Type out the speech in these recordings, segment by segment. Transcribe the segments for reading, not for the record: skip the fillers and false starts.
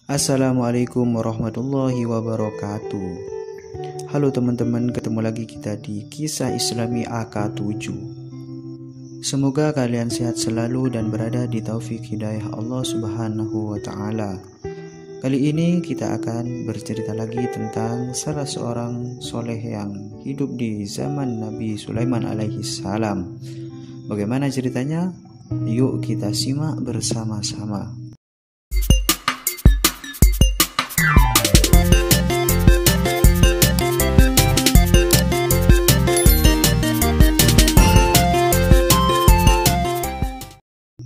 Assalamualaikum warahmatullahi wabarakatuh. Halo teman-teman, ketemu lagi kita di Kisah Islami AK7. Semoga kalian sehat selalu dan berada di taufik hidayah Allah Subhanahu wa Ta'ala. Kali ini kita akan bercerita lagi tentang salah seorang soleh yang hidup di zaman Nabi Sulaiman alaihi salam. Bagaimana ceritanya? Yuk kita simak bersama-sama.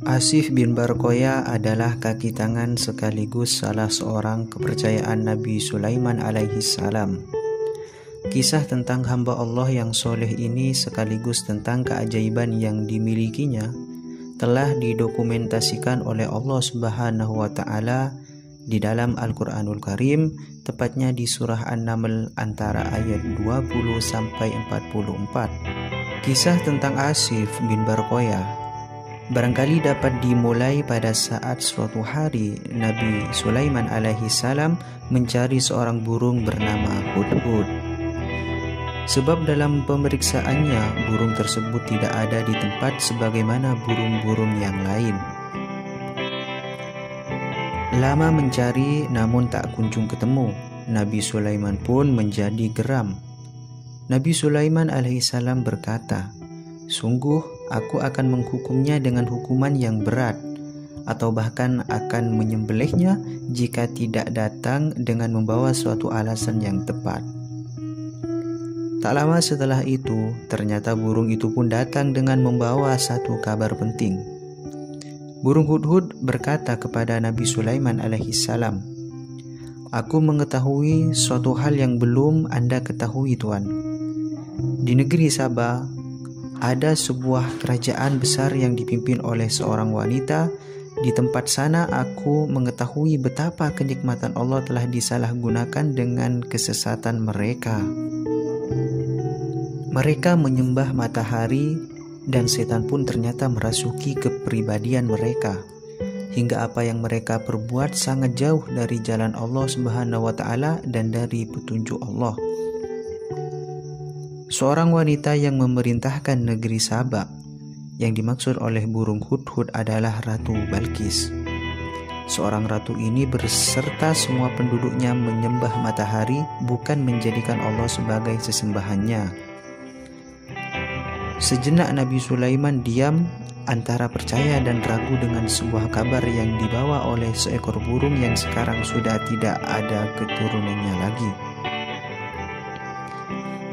Asif bin Barqoyah adalah kaki tangan sekaligus salah seorang kepercayaan Nabi Sulaiman alaihi salam. Kisah tentang hamba Allah yang soleh ini sekaligus tentang keajaiban yang dimilikinya telah didokumentasikan oleh Allah Subhanahu wa Ta'ala di dalam Al-Quranul Karim, tepatnya di surah An-Naml antara ayat 20 sampai 44. Kisah tentang Asif bin Barqoyah barangkali dapat dimulai pada saat suatu hari Nabi Sulaiman alaihi salam mencari seorang burung bernama Hudhud. Sebab dalam pemeriksaannya burung tersebut tidak ada di tempat sebagaimana burung-burung yang lain. Lama mencari namun tak kunjung ketemu. Nabi Sulaiman pun menjadi geram. Nabi Sulaiman alaihissalam berkata, "Sungguh aku akan menghukumnya dengan hukuman yang berat, atau bahkan akan menyembelihnya jika tidak datang dengan membawa suatu alasan yang tepat." Tak lama setelah itu, ternyata burung itu pun datang dengan membawa satu kabar penting. Burung Hudhud berkata kepada Nabi Sulaiman alaihissalam, "Aku mengetahui suatu hal yang belum Anda ketahui, Tuan. Di negeri Sabah ada sebuah kerajaan besar yang dipimpin oleh seorang wanita. Di tempat sana aku mengetahui betapa kenikmatan Allah telah disalahgunakan dengan kesesatan mereka. Mereka menyembah matahari dan setan pun ternyata merasuki kepribadian mereka, hingga apa yang mereka perbuat sangat jauh dari jalan Allah Subhanahu wa Ta'ala dan dari petunjuk Allah." Seorang wanita yang memerintahkan negeri Sabah yang dimaksud oleh burung Hudhud adalah Ratu Balqis. Seorang ratu ini berserta semua penduduknya menyembah matahari, bukan menjadikan Allah sebagai sesembahannya. Sejenak Nabi Sulaiman diam antara percaya dan ragu dengan sebuah kabar yang dibawa oleh seekor burung yang sekarang sudah tidak ada keturunannya lagi.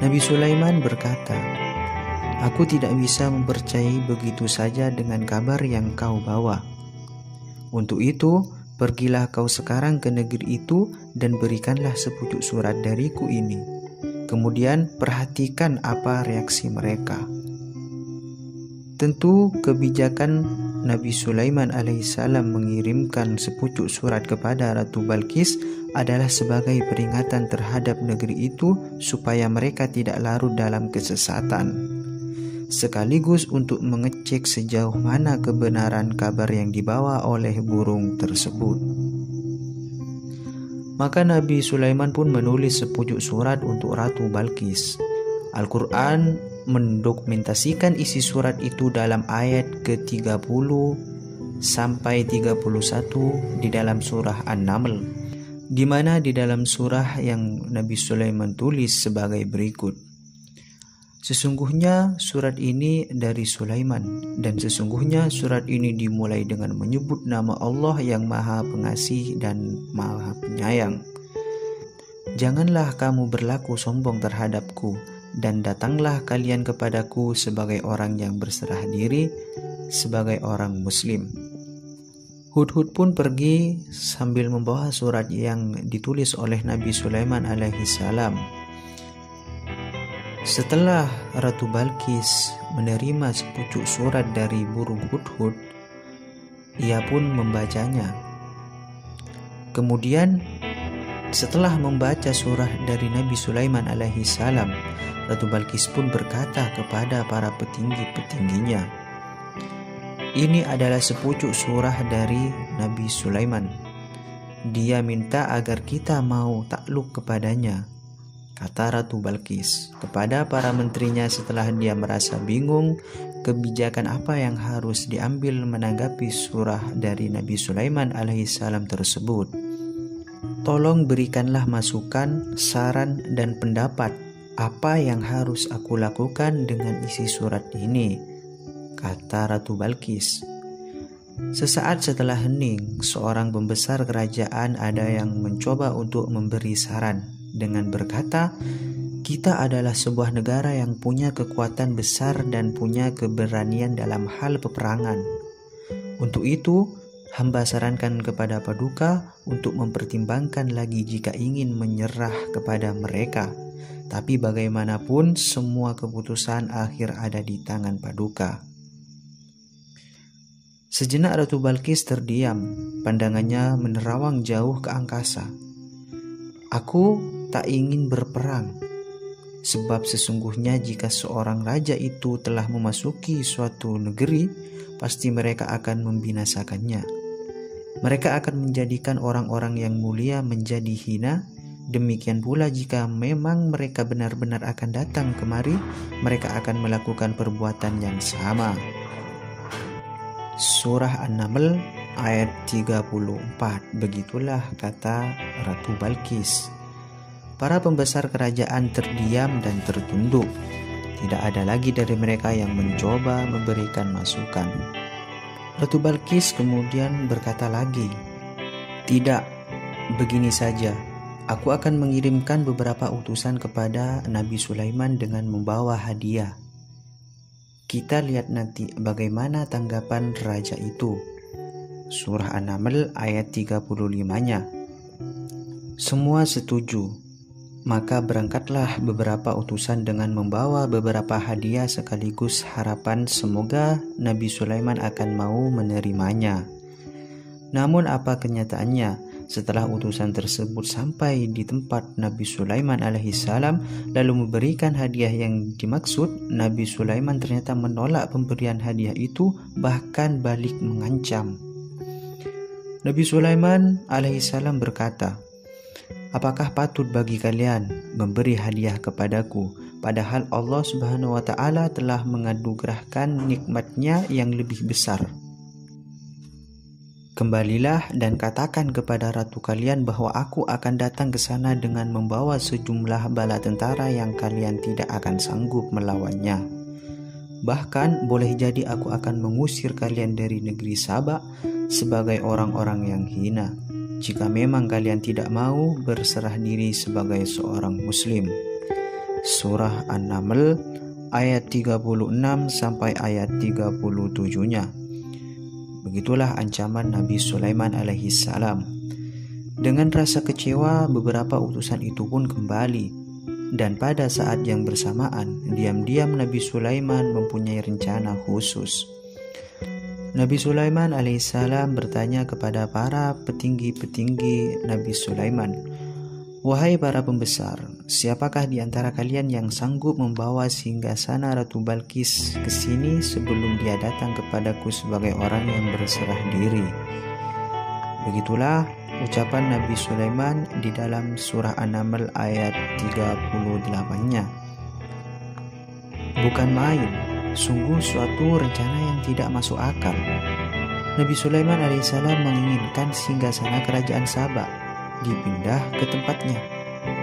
Nabi Sulaiman berkata, "Aku tidak bisa mempercayai begitu saja dengan kabar yang kau bawa. Untuk itu, pergilah kau sekarang ke negeri itu dan berikanlah sepucuk surat dariku ini. Kemudian perhatikan apa reaksi mereka." Tentu kebijakan Nabi Sulaiman alaihissalam mengirimkan sepucuk surat kepada Ratu Balqis adalah sebagai peringatan terhadap negeri itu supaya mereka tidak larut dalam kesesatan, sekaligus untuk mengecek sejauh mana kebenaran kabar yang dibawa oleh burung tersebut. Maka Nabi Sulaiman pun menulis sepucuk surat untuk Ratu Balqis. Al-Quran mendokumentasikan isi surat itu dalam ayat ke-30 sampai 31 di dalam surah An-Naml, di mana di dalam surah yang Nabi Sulaiman tulis sebagai berikut, "Sesungguhnya surat ini dari Sulaiman, dan sesungguhnya surat ini dimulai dengan menyebut nama Allah yang Maha Pengasih dan Maha Penyayang. Janganlah kamu berlaku sombong terhadapku, dan datanglah kalian kepadaku sebagai orang yang berserah diri, sebagai orang muslim." Hudhud pun pergi sambil membawa surat yang ditulis oleh Nabi Sulaiman alaihi salam. Setelah Ratu Balqis menerima sepucuk surat dari burung Hudhud, ia pun membacanya. Kemudian setelah membaca surah dari Nabi Sulaiman alaihi salam, Ratu Balqis pun berkata kepada para petinggi-petingginya, "Ini adalah sepucuk surah dari Nabi Sulaiman. Dia minta agar kita mau takluk kepadanya, kata Ratu Balqis kepada para menterinya setelah dia merasa bingung kebijakan apa yang harus diambil menanggapi surah dari Nabi Sulaiman alaihissalam tersebut. Tolong berikanlah masukan, saran, dan pendapat apa yang harus aku lakukan dengan isi surat ini, kata Ratu Balqis. Sesaat setelah hening, seorang pembesar kerajaan ada yang mencoba untuk memberi saran dengan berkata, "Kita adalah sebuah negara yang punya kekuatan besar dan punya keberanian dalam hal peperangan. Untuk itu, hamba sarankan kepada Paduka untuk mempertimbangkan lagi jika ingin menyerah kepada mereka. Tapi bagaimanapun, semua keputusan akhir ada di tangan Paduka." Sejenak Ratu Balqis terdiam, pandangannya menerawang jauh ke angkasa. "Aku tak ingin berperang, sebab sesungguhnya jika seorang raja itu telah memasuki suatu negeri, pasti mereka akan membinasakannya. Mereka akan menjadikan orang-orang yang mulia menjadi hina. Demikian pula jika memang mereka benar-benar akan datang kemari, mereka akan melakukan perbuatan yang sama." Surah An-Naml ayat 34. Begitulah kata Ratu Balqis. Para pembesar kerajaan terdiam dan tertunduk. Tidak ada lagi dari mereka yang mencoba memberikan masukan. Ratu Balqis kemudian berkata lagi, "Tidak, begini saja. Aku akan mengirimkan beberapa utusan kepada Nabi Sulaiman dengan membawa hadiah. Kita lihat nanti bagaimana tanggapan raja itu." Surah An-Naml ayat 35-nya. Semua setuju. Maka berangkatlah beberapa utusan dengan membawa beberapa hadiah sekaligus harapan semoga Nabi Sulaiman akan mau menerimanya. Namun apa kenyataannya? Setelah utusan tersebut sampai di tempat Nabi Sulaiman alaihissalam lalu memberikan hadiah yang dimaksud, Nabi Sulaiman ternyata menolak pemberian hadiah itu, bahkan balik mengancam. Nabi Sulaiman alaihissalam berkata, "Apakah patut bagi kalian memberi hadiah kepadaku, padahal Allah Subhanahu wa Ta'ala telah menganugerahkan nikmatnya yang lebih besar? Kembalilah dan katakan kepada ratu kalian bahwa aku akan datang ke sana dengan membawa sejumlah bala tentara yang kalian tidak akan sanggup melawannya. Bahkan boleh jadi aku akan mengusir kalian dari negeri Saba sebagai orang-orang yang hina, jika memang kalian tidak mau berserah diri sebagai seorang muslim." Surah An-Naml ayat 36 sampai ayat 37-nya. Begitulah ancaman Nabi Sulaiman alaihissalam. Dengan rasa kecewa, beberapa utusan itu pun kembali. Dan pada saat yang bersamaan, diam-diam Nabi Sulaiman mempunyai rencana khusus. Nabi Sulaiman alaihissalam bertanya kepada para petinggi-petinggi Nabi Sulaiman, "Wahai para pembesar, siapakah di antara kalian yang sanggup membawa singgasana Ratu Balqis ke sini sebelum dia datang kepadaku sebagai orang yang berserah diri?" Begitulah ucapan Nabi Sulaiman di dalam surah An-Naml ayat 38-nya. Bukan main, sungguh suatu rencana yang tidak masuk akal. Nabi Sulaiman alaihissalam menginginkan singgasana kerajaan Saba dipindah ke tempatnya.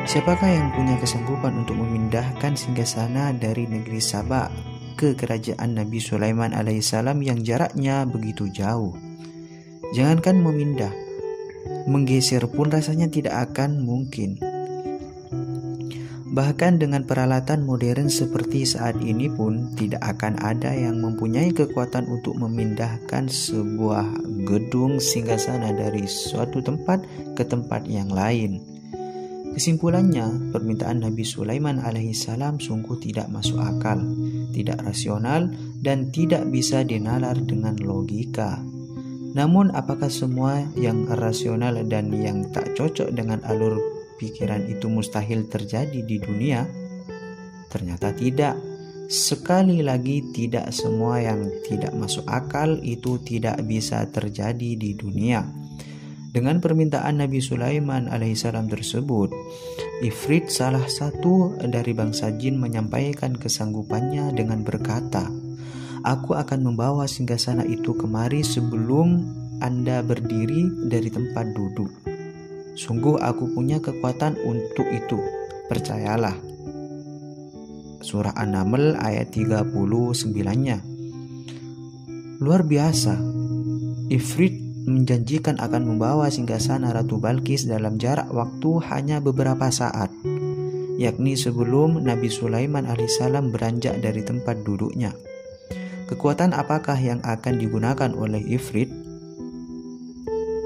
Siapakah yang punya kesanggupan untuk memindahkan singgasana dari negeri Saba ke kerajaan Nabi Sulaiman alaihissalam yang jaraknya begitu jauh? Jangankan memindah, menggeser pun rasanya tidak akan mungkin. Bahkan dengan peralatan modern seperti saat ini pun tidak akan ada yang mempunyai kekuatan untuk memindahkan sebuah gedung singgasana dari suatu tempat ke tempat yang lain. Kesimpulannya, permintaan Nabi Sulaiman alaihissalam sungguh tidak masuk akal, tidak rasional, dan tidak bisa dinalar dengan logika. Namun apakah semua yang rasional dan yang tak cocok dengan alur pikiran itu mustahil terjadi di dunia? Ternyata tidak. Sekali lagi, tidak semua yang tidak masuk akal itu tidak bisa terjadi di dunia. Dengan permintaan Nabi Sulaiman alaihissalam tersebut, Ifrit salah satu dari bangsa jin menyampaikan kesanggupannya dengan berkata, "Aku akan membawa singgasana itu kemari sebelum Anda berdiri dari tempat duduk. Sungguh aku punya kekuatan untuk itu, percayalah." Surah An-Naml ayat 39-nya. Luar biasa, Ifrit menjanjikan akan membawa singgasana Ratu Balqis dalam jarak waktu hanya beberapa saat, yakni sebelum Nabi Sulaiman alaihissalam beranjak dari tempat duduknya. Kekuatan apakah yang akan digunakan oleh Ifrit?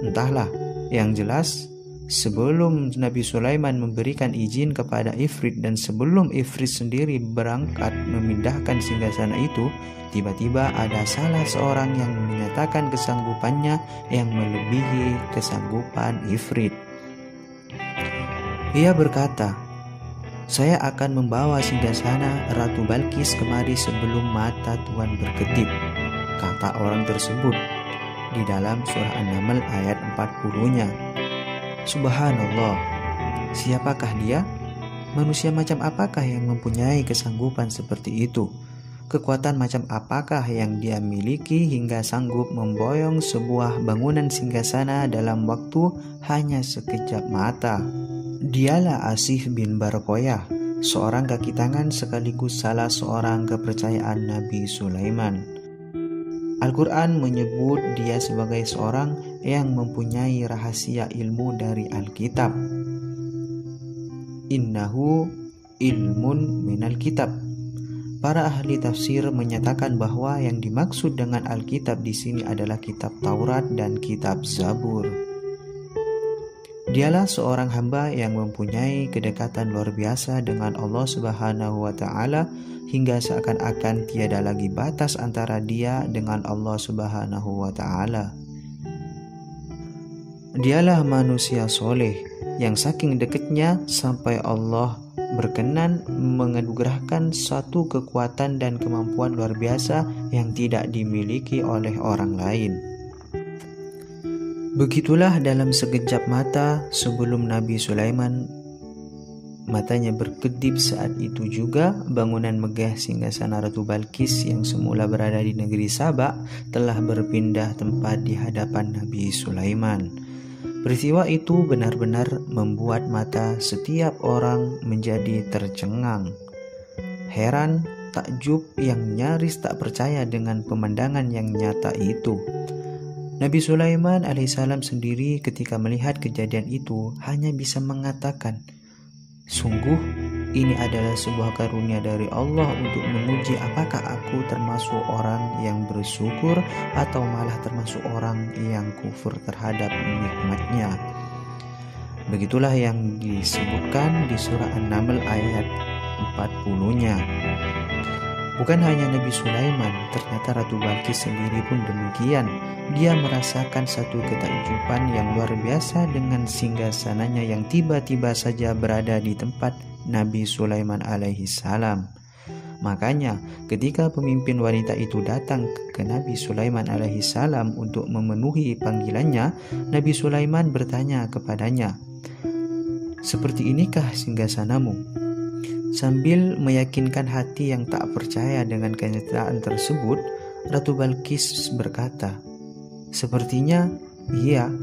Entahlah, yang jelas sebelum Nabi Sulaiman memberikan izin kepada Ifrit dan sebelum Ifrit sendiri berangkat memindahkan singgasana itu, tiba-tiba ada salah seorang yang menyatakan kesanggupannya yang melebihi kesanggupan Ifrit. Ia berkata, "Saya akan membawa singgasana Ratu Balqis kemari sebelum mata Tuhan berkedip," kata orang tersebut di dalam surah An-Naml ayat 40-nya. Subhanallah, siapakah dia? Manusia macam apakah yang mempunyai kesanggupan seperti itu? Kekuatan macam apakah yang dia miliki hingga sanggup memboyong sebuah bangunan singgasana dalam waktu hanya sekejap mata? Dialah Asif bin Barqoyah, seorang kaki tangan sekaligus salah seorang kepercayaan Nabi Sulaiman. Al-Quran menyebut dia sebagai seorang yang mempunyai rahasia ilmu dari Alkitab. Innahu ilmun minal kitab. Para ahli tafsir menyatakan bahwa yang dimaksud dengan Alkitab di sini adalah kitab Taurat dan kitab Zabur. Dialah seorang hamba yang mempunyai kedekatan luar biasa dengan Allah Subhanahu wa Ta'ala hingga seakan-akan tiada lagi batas antara dia dengan Allah Subhanahu wa Ta'ala. Dialah manusia soleh yang saking dekatnya sampai Allah berkenan menganugerahkan satu kekuatan dan kemampuan luar biasa yang tidak dimiliki oleh orang lain. Begitulah dalam sekejap mata sebelum Nabi Sulaiman matanya berkedip, saat itu juga bangunan megah singgasana Ratu Balqis yang semula berada di negeri Saba telah berpindah tempat di hadapan Nabi Sulaiman. Peristiwa itu benar-benar membuat mata setiap orang menjadi tercengang. Heran, takjub yang nyaris tak percaya dengan pemandangan yang nyata itu. Nabi Sulaiman alaihissalam sendiri ketika melihat kejadian itu hanya bisa mengatakan, "Sungguh ini adalah sebuah karunia dari Allah untuk menguji apakah aku termasuk orang yang bersyukur atau malah termasuk orang yang kufur terhadap nikmatnya." Begitulah yang disebutkan di surah An-Naml ayat 40-nya. Bukan hanya Nabi Sulaiman, ternyata Ratu Balqis sendiri pun demikian. Dia merasakan satu ketakjuban yang luar biasa dengan singgasananya yang tiba-tiba saja berada di tempat Nabi Sulaiman alaihi salam. Makanya ketika pemimpin wanita itu datang ke Nabi Sulaiman alaihi salam untuk memenuhi panggilannya, Nabi Sulaiman bertanya kepadanya, "Seperti inikah singgasanamu?" Sambil meyakinkan hati yang tak percaya dengan kenyataan tersebut, Ratu Balqis berkata, "Sepertinya iya."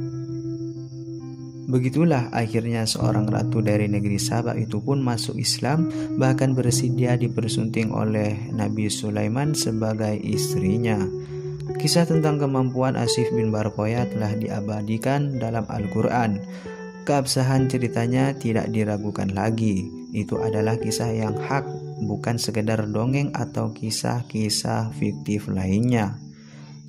Begitulah akhirnya seorang ratu dari negeri Saba itu pun masuk Islam, bahkan bersedia dipersunting oleh Nabi Sulaiman sebagai istrinya. Kisah tentang kemampuan Asif bin Barqoyah telah diabadikan dalam Al-Quran. Keabsahan ceritanya tidak diragukan lagi. Itu adalah kisah yang hak, bukan sekedar dongeng atau kisah-kisah fiktif lainnya.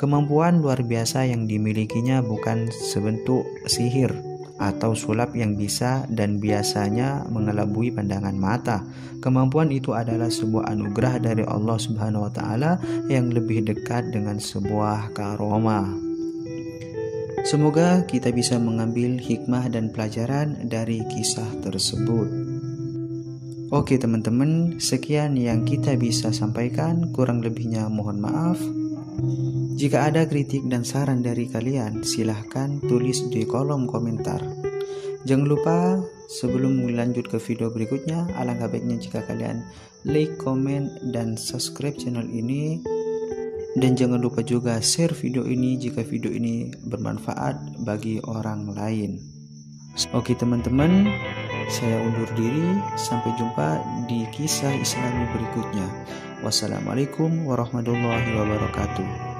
Kemampuan luar biasa yang dimilikinya bukan sebentuk sihir atau sulap yang bisa dan biasanya mengelabui pandangan mata. Kemampuan itu adalah sebuah anugerah dari Allah Subhanahu wa Ta'ala yang lebih dekat dengan sebuah karomah. Semoga kita bisa mengambil hikmah dan pelajaran dari kisah tersebut. Oke teman-teman, sekian yang kita bisa sampaikan, kurang lebihnya mohon maaf. Jika ada kritik dan saran dari kalian, silahkan tulis di kolom komentar. Jangan lupa sebelum lanjut ke video berikutnya, alangkah baiknya jika kalian like, komen, dan subscribe channel ini. Dan jangan lupa juga share video ini jika video ini bermanfaat bagi orang lain. Oke teman-teman, saya undur diri. Sampai jumpa di kisah Islami berikutnya. Wassalamualaikum warahmatullahi wabarakatuh.